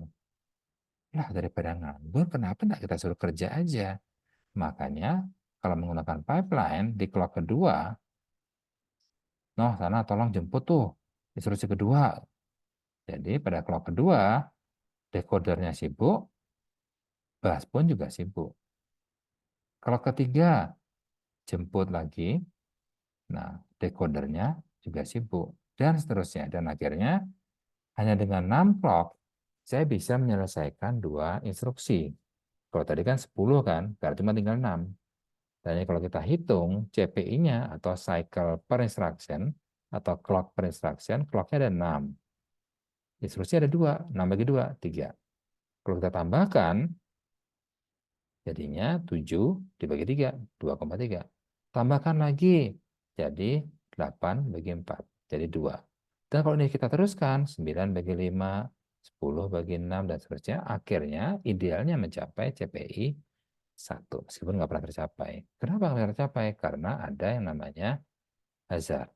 Lah daripada nganggur, kenapa nggak kita suruh kerja aja? Makanya kalau menggunakan pipeline di clock kedua, noh sana tolong jemput tuh instruksi kedua. Jadi pada clock kedua, decodernya sibuk, bus pun juga sibuk. Kalau ketiga, jemput lagi, nah decodernya juga sibuk. Dan seterusnya. Dan akhirnya hanya dengan 6 clock, saya bisa menyelesaikan dua instruksi. Kalau tadi kan 10 kan, berarti cuma tinggal 6. Dan kalau kita hitung CPI-nya atau cycle per instruction atau clock per instruction, clock-nya ada 6. Instruksi ada 2, 6 bagi 2, 3. Kalau kita tambahkan, jadinya 7 dibagi 3, 2,3. Tambahkan lagi, jadi 8 bagi 4, jadi 2. Dan kalau ini kita teruskan, 9 bagi 5, 10 bagi 6, dan seterusnya, akhirnya idealnya mencapai CPI 1, meskipun nggak pernah tercapai. Kenapa nggak pernah tercapai? Karena ada yang namanya hazard.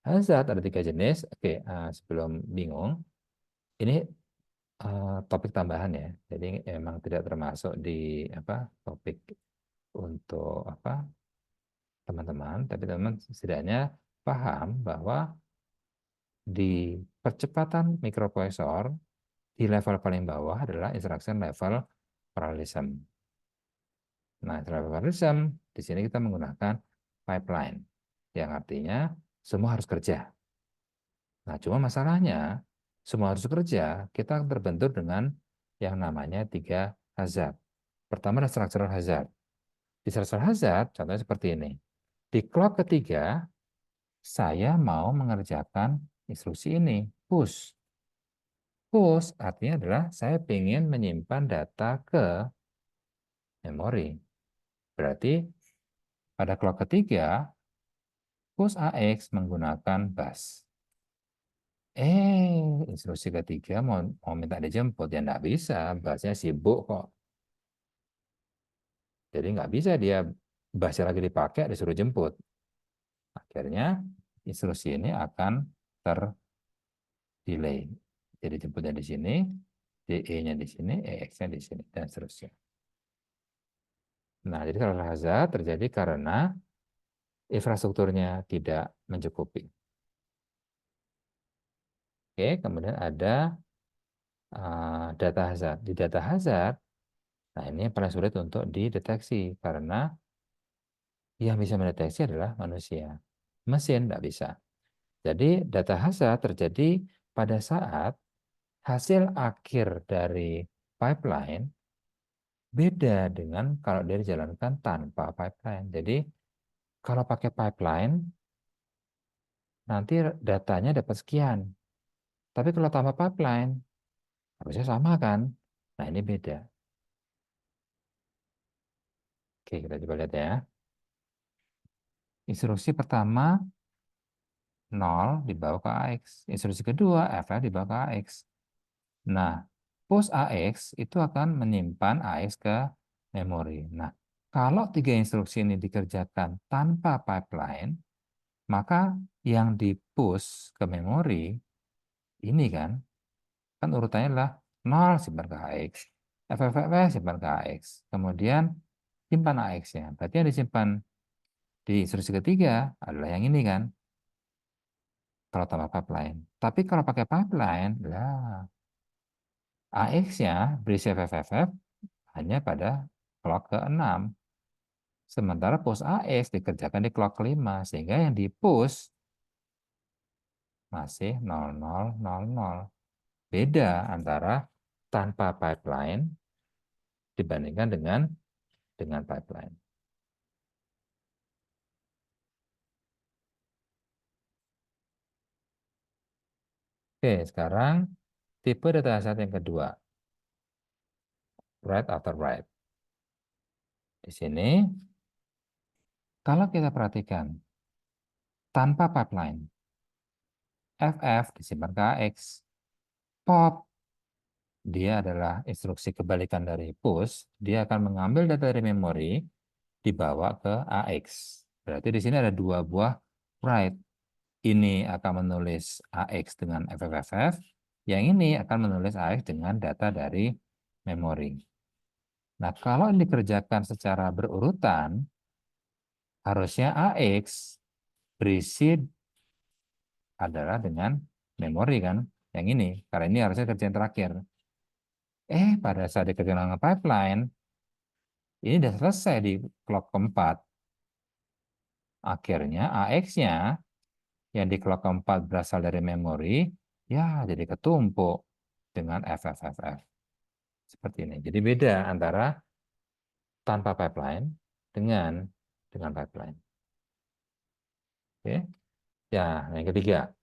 Hazard ada 3 jenis. Oke, sebelum bingung, ini topik tambahan ya. Jadi memang tidak termasuk di topik untuk teman-teman, tapi teman-teman setidaknya paham bahwa di percepatan mikroprosesor di level paling bawah adalah instruction level parallelism. Nah, level parallelism di sini kita menggunakan pipeline, yang artinya semua harus kerja. Nah, cuma masalahnya semua harus kerja, kita terbentur dengan yang namanya 3 hazard. Pertama adalah structural hazard. Di structural hazard, contohnya seperti ini. Di clock ketiga, saya mau mengerjakan instruksi ini, push. Push artinya adalah saya ingin menyimpan data ke memori. Berarti pada clock ketiga, push AX menggunakan bus. Instruksi ketiga mau minta dijemput, ya nggak bisa, busnya sibuk kok. Jadi nggak bisa dia busnya lagi dipakai, disuruh jemput. Akhirnya instruksi ini akan terdelay. Jadi jemputnya di sini, DE-nya di sini, EX-nya di sini, dan seterusnya. Nah, jadi salah hazard terjadi karena infrastrukturnya tidak mencukupi. Oke, kemudian ada data hazard. Di data hazard, nah ini yang paling sulit untuk dideteksi karena yang bisa mendeteksi adalah manusia. Mesin tidak bisa. Jadi data hazard terjadi pada saat hasil akhir dari pipeline beda dengan kalau dia dijalankan tanpa pipeline. Jadi kalau pakai pipeline, nanti datanya dapat sekian. Tapi kalau tanpa pipeline, harusnya sama kan? Nah ini beda. Oke, kita coba lihat ya. Instruksi pertama 0 dibawa ke AX. Instruksi kedua FL dibawa ke AX. Nah, push AX itu akan menyimpan AX ke memori. Nah, kalau 3 instruksi ini dikerjakan tanpa pipeline, maka yang di push ke memori ini kan urutannya adalah 0 simpan ke AX, FFF simpan ke AX, kemudian simpan AX-nya. Berarti yang disimpan di instruksi ketiga adalah yang ini kan, kalau tanpa pipeline. Tapi kalau pakai pipeline, lah AX-nya berisi FFF hanya pada clock ke-6. Sementara push AX dikerjakan di clock ke-5, sehingga yang di push masih 0000. Beda antara tanpa pipeline dibandingkan dengan pipeline. Oke, sekarang tipe data set yang kedua, write after write. Di sini, kalau kita perhatikan, tanpa pipeline, FF disimpan ke AX, POP, dia adalah instruksi kebalikan dari push, dia akan mengambil data dari memori, dibawa ke AX. Berarti di sini ada dua buah write. Ini akan menulis AX dengan FFFF, yang ini akan menulis AX dengan data dari memori. Nah, kalau ini dikerjakan secara berurutan, harusnya AX berisi adalah dengan memori kan, yang ini. Karena ini harusnya kerjaan terakhir. Pada saat dikerjakan dengan pipeline, ini sudah selesai di clock keempat. Akhirnya AX-nya yang di clock keempat berasal dari memori, ya jadi ketumpuk dengan FFFF. Seperti ini. Jadi beda antara tanpa pipeline dengan pipeline. Oke. Ya, yang ketiga.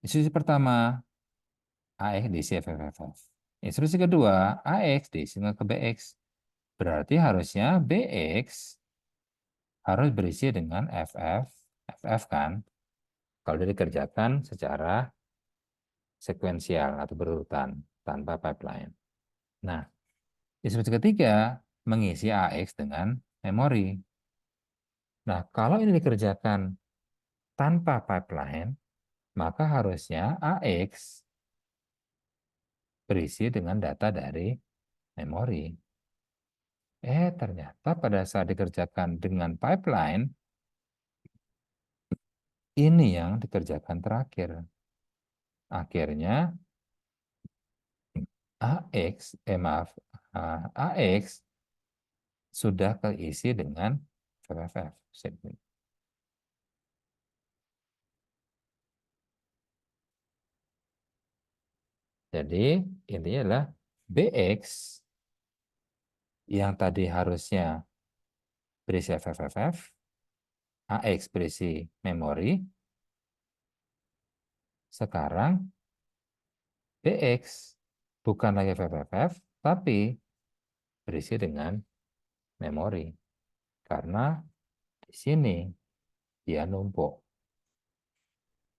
Instruksi pertama, AX diisi FFFF. Instruksi kedua, AX diisi ke BX. Berarti harusnya BX harus berisi dengan FF kan, kalau dikerjakan secara sekuensial atau berurutan tanpa pipeline. Nah, instruksi ketiga mengisi AX dengan memori. Nah, kalau ini dikerjakan tanpa pipeline, maka harusnya AX berisi dengan data dari memori. Ternyata pada saat dikerjakan dengan pipeline, ini yang dikerjakan terakhir. Akhirnya maaf, AX sudah keisi dengan FFF. Jadi intinya adalah BX yang tadi harusnya berisi FFFF, AX berisi memori, sekarang BX bukan lagi FFFF, tapi berisi dengan memori. Karena di sini dia numpuk.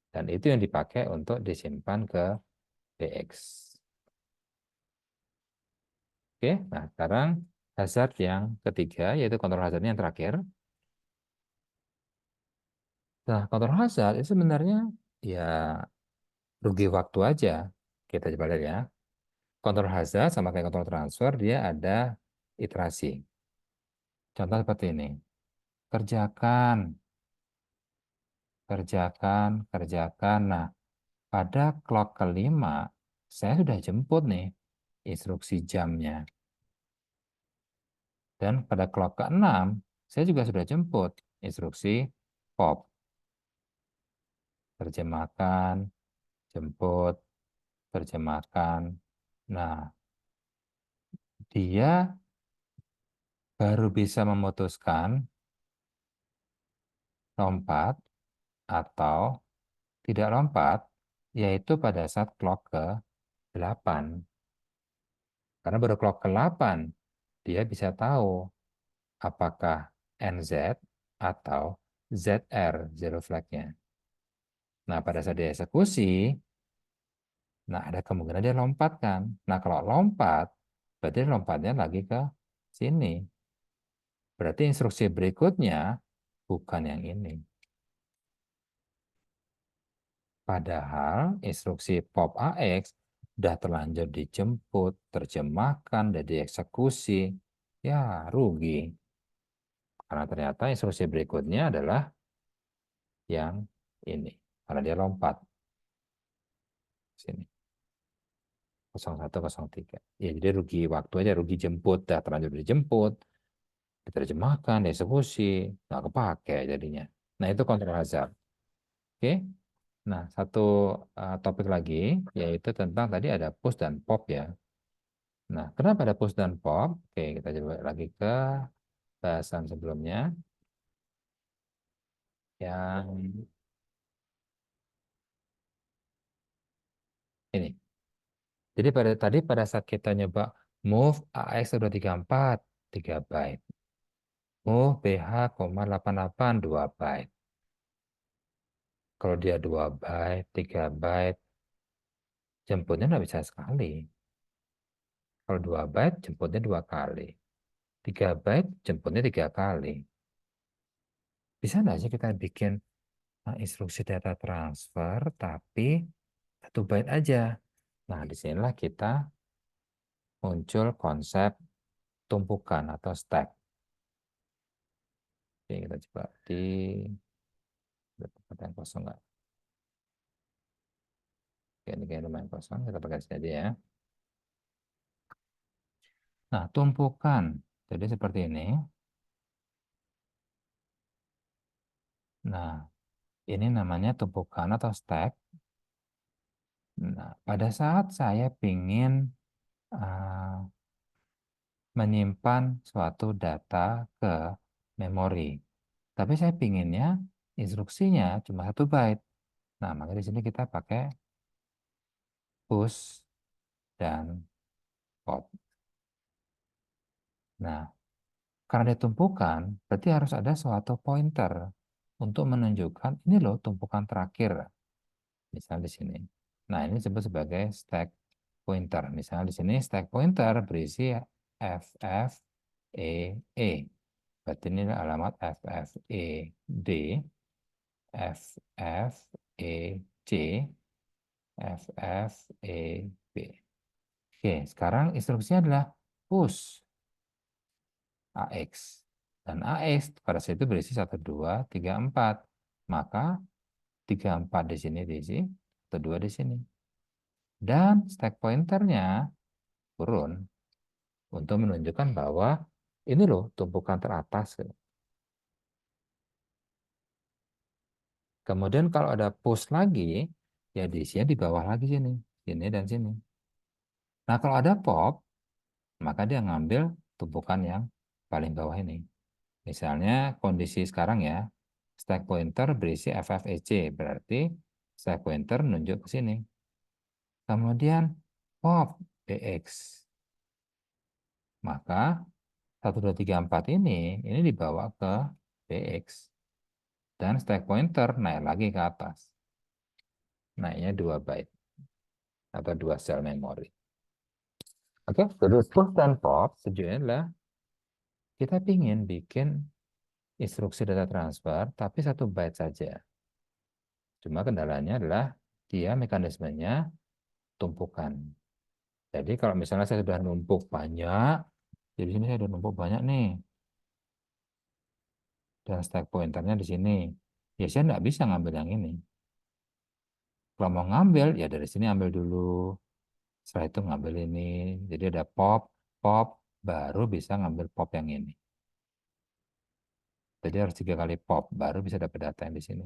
Dan itu yang dipakai untuk disimpan ke BX. Oke, nah sekarang hazard yang ketiga, yaitu kontrol hazardnya yang terakhir. Nah, kontrol hazard itu sebenarnya ya rugi waktu aja. Kita coba lihat ya. Kontrol hazard sama kayak kontrol transfer, dia ada iterasi. Contoh seperti ini. Kerjakan, kerjakan, kerjakan. Nah, pada clock kelima, saya sudah jemput nih instruksi jamnya. Dan pada clock ke-6, saya juga sudah jemput instruksi pop. Terjemahkan, jemput, terjemahkan. Nah, dia baru bisa memutuskan lompat atau tidak lompat, yaitu pada saat clock ke-8. Karena baru clock ke-8, dia bisa tahu apakah NZ atau ZR, zero flag-nya. Nah, pada saat dia eksekusi, nah ada kemungkinan dia lompat kan. Nah, kalau lompat, berarti lompatnya lagi ke sini. Berarti instruksi berikutnya bukan yang ini. Padahal instruksi pop AX sudah terlanjur dijemput, terjemahkan, dan dieksekusi. Ya, rugi. Karena ternyata instruksi berikutnya adalah yang ini. Karena dia lompat. Sini. 0103. Ya, jadi rugi waktu aja, rugi jemput. Dah terlanjur dijemput, diterjemahkan, dieksekusi. Nggak kepake jadinya. Nah, itu kontrol hazard. Oke. Nah, satu topik lagi, yaitu tentang tadi ada push dan pop ya. Nah, kenapa ada push dan pop? Oke, kita coba lagi ke bahasan sebelumnya. Yang Ini. Jadi pada saat kita nyoba move AX 234 3 byte. Move BH, 88 2 byte. Kalau dia 2 byte, 3 byte, jemputnya nggak bisa sekali. Kalau 2 byte, jemputnya 2 kali. 3 byte, jemputnya 3 kali. Bisa nggak sih kita bikin instruksi data transfer, tapi 1 byte aja? Nah, disinilah kita muncul konsep tumpukan atau stack. Oke, kita coba di tempat yang kosong nggak? Oke, ini kayak lumayan kosong, kita pakai sini aja ya. Nah, tumpukan. Jadi seperti ini. Nah, ini namanya tumpukan atau stack. Nah, pada saat saya ingin menyimpan suatu data ke memori, tapi saya pinginnya instruksinya cuma 1 byte. Nah, maka di sini kita pakai push dan pop. Nah, karena dia tumpukan, berarti harus ada suatu pointer untuk menunjukkan ini loh tumpukan terakhir. Misal di sini. Nah, ini disebut sebagai stack pointer. Misalnya di sini stack pointer berisi FFEE. Berarti ini alamat FFED, FFEC, FFEB. Oke, sekarang instruksinya adalah push AX. Dan AX pada saat itu berisi 1, 2, 3, 4. Maka 3, 4 di sini diisi, 1, 2 di sini. Dan stack pointernya turun untuk menunjukkan bahwa ini loh tumpukan teratas. Kemudian kalau ada push lagi, ya diisinya di bawah lagi sini. Sini dan sini. Nah kalau ada pop, maka dia ngambil tumpukan yang paling bawah ini. Misalnya kondisi sekarang ya, stack pointer berisi FFEC, berarti stack pointer nunjuk ke sini. Kemudian pop BX, maka 1, 2, 3, 4 ini dibawa ke BX. Dan stack pointer naik lagi ke atas. Naiknya 2 byte atau 2 sel memori. Oke, jadi push dan pop tujuannya adalah kita ingin bikin instruksi data transfer tapi 1 byte saja. Cuma kendalanya adalah dia mekanismenya tumpukan. Jadi kalau misalnya saya sudah numpuk banyak, jadi sini saya sudah numpuk banyak nih, dan stack pointernya di sini, ya saya nggak bisa ngambil yang ini. Kalau mau ngambil, ya dari sini ambil dulu. Setelah itu ngambil ini. Jadi ada pop, pop, baru bisa ngambil pop yang ini. Jadi harus 3 kali pop, baru bisa dapat data yang di sini.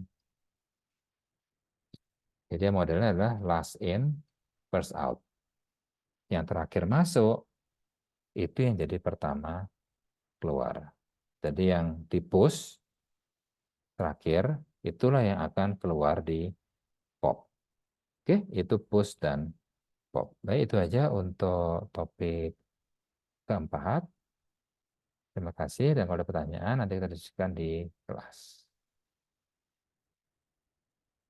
Jadi modelnya adalah last in, first out. Yang terakhir masuk, itu yang jadi pertama keluar. Jadi yang di push terakhir, itulah yang akan keluar di pop. Oke, itu push dan pop. Baik, itu aja untuk topik keempat. Terima kasih, dan kalau ada pertanyaan nanti kita diskusikan di kelas.